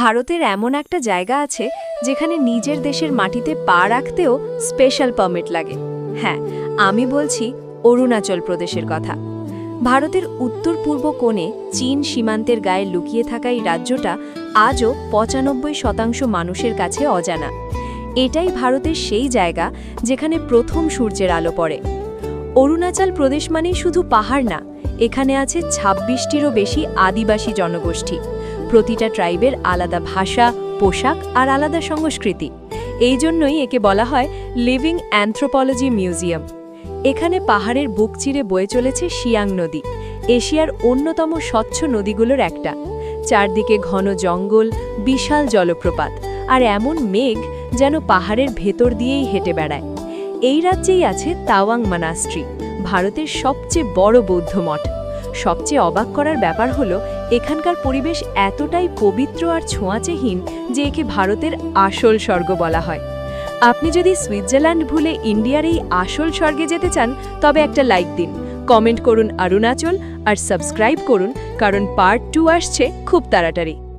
ভারতের এমন একটা জায়গা আছে যেখানে নিজের দেশের মাটিতে পা রাখতেও স্পেশাল পারমিট লাগে। হ্যাঁ, আমি বলছি অরুণাচল প্রদেশের কথা। ভারতের উত্তর পূর্ব কোণে চীন সীমান্তের গায়ে লুকিয়ে থাকা এই রাজ্যটা আজও ৯৫% মানুষের কাছে অজানা। এটাই ভারতের সেই জায়গা যেখানে প্রথম সূর্যের আলো পড়ে। অরুণাচল প্রদেশ মানেই শুধু পাহাড় না, এখানে আছে ২৬টিরও বেশি আদিবাসী জনগোষ্ঠী। প্রতিটা ট্রাইবের আলাদা ভাষা, পোশাক আর আলাদা সংস্কৃতি। এই জন্যই একে বলা হয় লিভিং অ্যানথ্রোপোলজি মিউজিয়াম। এখানে পাহাড়ের বুক চিরে বয়ে চলেছে সিয়াং নদী, এশিয়ার অন্যতম স্বচ্ছ নদীগুলোর একটা। চারদিকে ঘন জঙ্গল, বিশাল জলপ্রপাত আর এমন মেঘ যেন পাহাড়ের ভেতর দিয়েই হেঁটে বেড়ায়। এই রাজ্যেই আছে তাওয়াং মনাস্ট্রি, ভারতের সবচেয়ে বড় বৌদ্ধ মঠ। সবচেয়ে অবাক করার ব্যাপার হলো এখানকার পরিবেশ এতটাই পবিত্র আর ছোঁয়াচেহীন যে একে ভারতের আসল স্বর্গ বলা হয়। আপনি যদি সুইজারল্যান্ড ভুলে ইন্ডিয়ার এই আসল স্বর্গে যেতে চান, তবে একটা লাইক দিন, কমেন্ট করুন অরুণাচল আর সাবস্ক্রাইব করুন, কারণ পার্ট 2 আসছে খুব তাড়াতাড়ি।